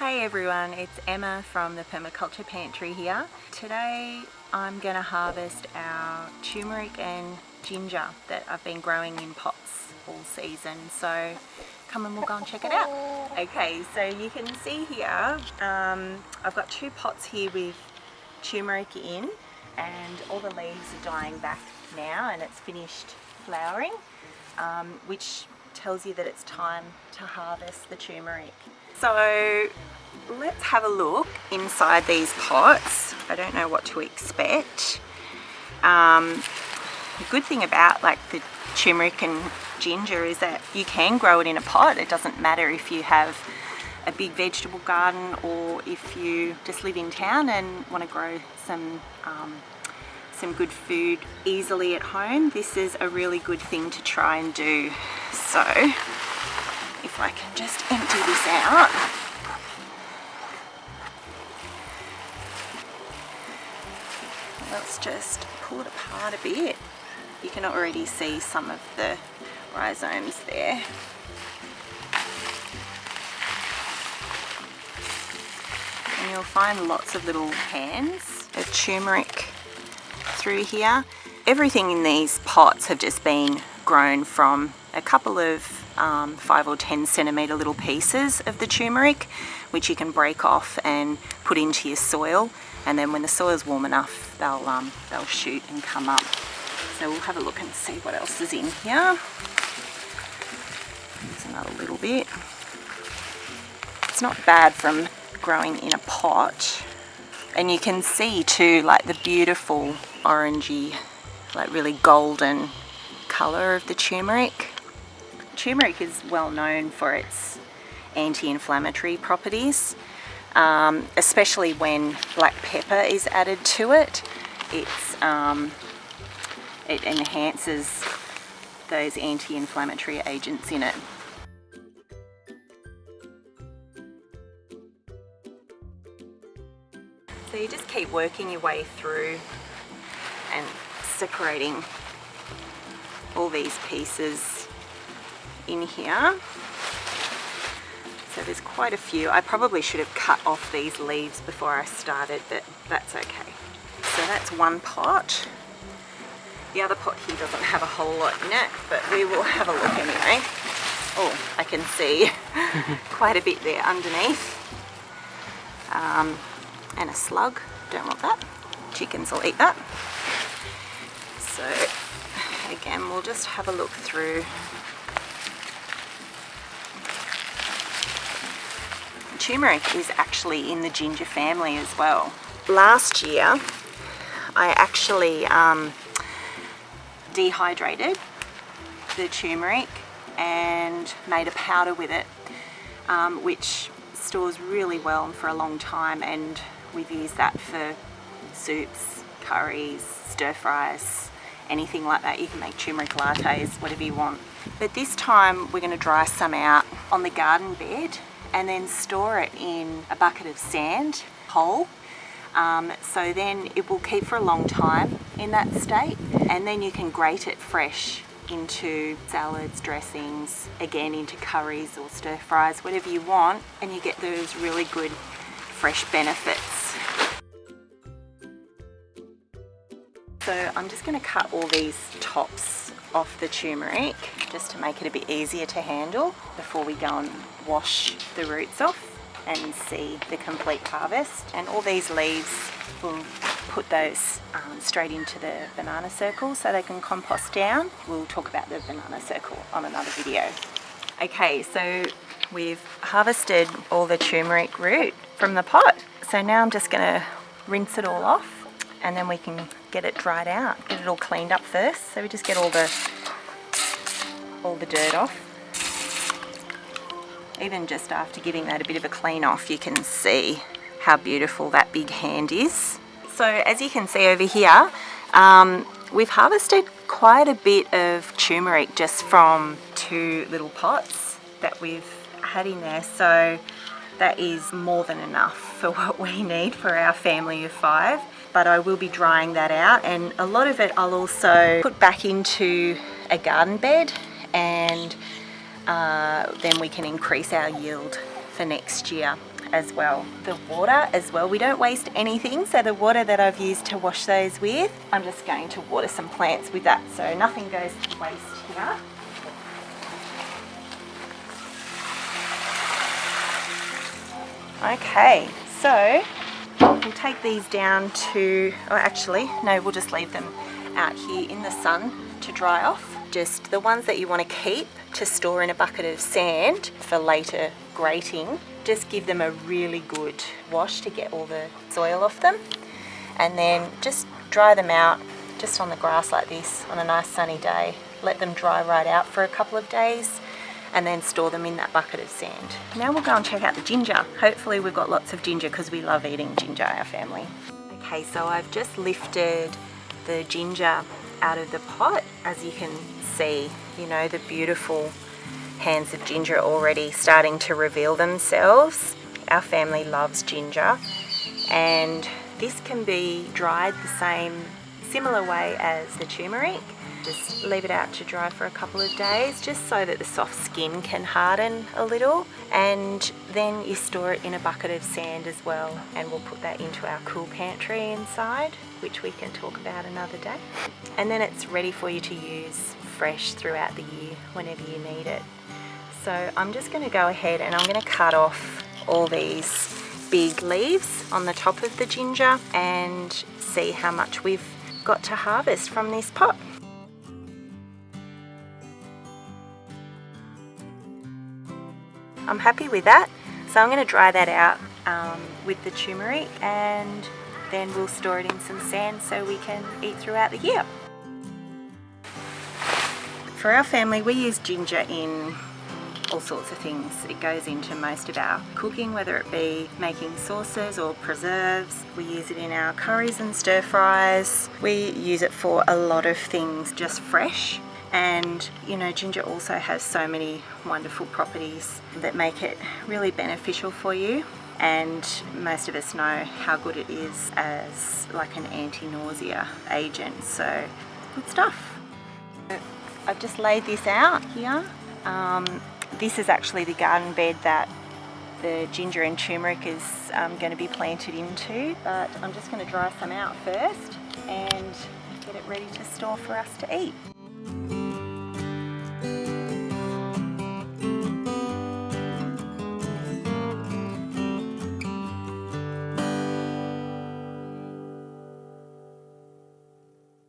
Hey everyone, it's Emma from the Permaculture Pantry here. Today I'm going to harvest our turmeric and ginger that I've been growing in pots all season, so come and we'll go and check it out. Okay, so you can see here I've got two pots here with turmeric in, and all the leaves are dying back now and it's finished flowering, which tells you that it's time to harvest the turmeric. So let's have a look inside these pots. I don't know what to expect. The good thing about like the turmeric and ginger is that you can grow it in a pot. It doesn't matter if you have a big vegetable garden or if you just live in town and want to grow some good food easily at home. This is a really good thing to try and do. So if I can just empty this out. Let's just pull it apart a bit. You can already see some of the rhizomes there. And you'll find lots of little cans of turmeric through here. Everything in these pots have just been grown from a couple of 5 or 10 centimetre little pieces of the turmeric, which you can break off and put into your soil, and then when the soil's warm enough they'll shoot and come up. So we'll have a look and see what else is in here. There's another little bit. It's not bad from growing in a pot, and you can see too like the beautiful orangey, like really golden colour of the turmeric. Turmeric is well known for its anti-inflammatory properties, especially when black pepper is added to it. It enhances those anti-inflammatory agents in it. So you just keep working your way through and separating all these pieces in here. So there's quite a few. I probably should have cut off these leaves before I started, but that's okay. So that's one pot. The other pot here doesn't have a whole lot in it, but we will have a look anyway. Oh, I can see quite a bit there underneath. And a slug, don't want that. Chickens will eat that. So again, we'll just have a look through. Turmeric is actually in the ginger family as well. Last year, I actually dehydrated the turmeric and made a powder with it, which stores really well for a long time, and we've used that for soups, curries, stir fries, anything like that. You can make turmeric lattes, whatever you want. But this time we're going to dry some out on the garden bed and then store it in a bucket of sand, whole. So then it will keep for a long time in that state, and then you can grate it fresh into salads, dressings, again into curries or stir fries, whatever you want, and you get those really good fresh benefits. So I'm just going to cut all these tops off the turmeric just to make it a bit easier to handle before we go and wash the roots off and see the complete harvest. And all these leaves, we'll put those straight into the banana circle so they can compost down. We'll talk about the banana circle on another video. Okay, so we've harvested all the turmeric root from the pot. So now I'm just going to rinse it all off, and then we can get it dried out, get it all cleaned up first. So we just get all the dirt off. Even just after giving that a bit of a clean off, you can see how beautiful that big hand is. So as you can see over here, we've harvested quite a bit of turmeric just from 2 little pots that we've had in there. So that is more than enough for what we need for our family of 5. But I will be drying that out, and a lot of it I'll also put back into a garden bed, and then we can increase our yield for next year. as well. The water as well, we don't waste anything, so the water that I've used to wash those with, I'm just going to water some plants with that, so nothing goes to waste here. Okay, so we'll take these down to, or actually, no, we'll just leave them out here in the sun to dry off. Just the ones that you want to keep to store in a bucket of sand for later grating, just give them a really good wash to get all the soil off them, and then just dry them out just on the grass like this on a nice sunny day. Let them dry right out for a couple of days and then store them in that bucket of sand. Now we'll go and check out the ginger. Hopefully we've got lots of ginger because we love eating ginger, our family. Okay, so I've just lifted the ginger out of the pot. As you can see, you know, the beautiful hands of ginger already starting to reveal themselves. Our family loves ginger, and this can be dried the similar way as the turmeric. Just leave it out to dry for a couple of days just so that the soft skin can harden a little, and then you store it in a bucket of sand as well, and we'll put that into our cool pantry inside, which we can talk about another day. And then it's ready for you to use fresh throughout the year whenever you need it. So I'm just going to go ahead and I'm going to cut off all these big leaves on the top of the ginger and see how much we've got to harvest from this pot. I'm happy with that, so I'm going to dry that out with the turmeric, and then we'll store it in some sand so we can eat throughout the year. For our family, we use ginger in all sorts of things. It goes into most of our cooking, whether it be making sauces or preserves. We use it in our curries and stir fries. We use it for a lot of things just fresh. And you know, ginger also has so many wonderful properties that make it really beneficial for you, and most of us know how good it is as like an anti-nausea agent, so good stuff. I've just laid this out here. This is actually the garden bed that the ginger and turmeric is going to be planted into, but I'm just going to dry some out first and get it ready to store for us to eat.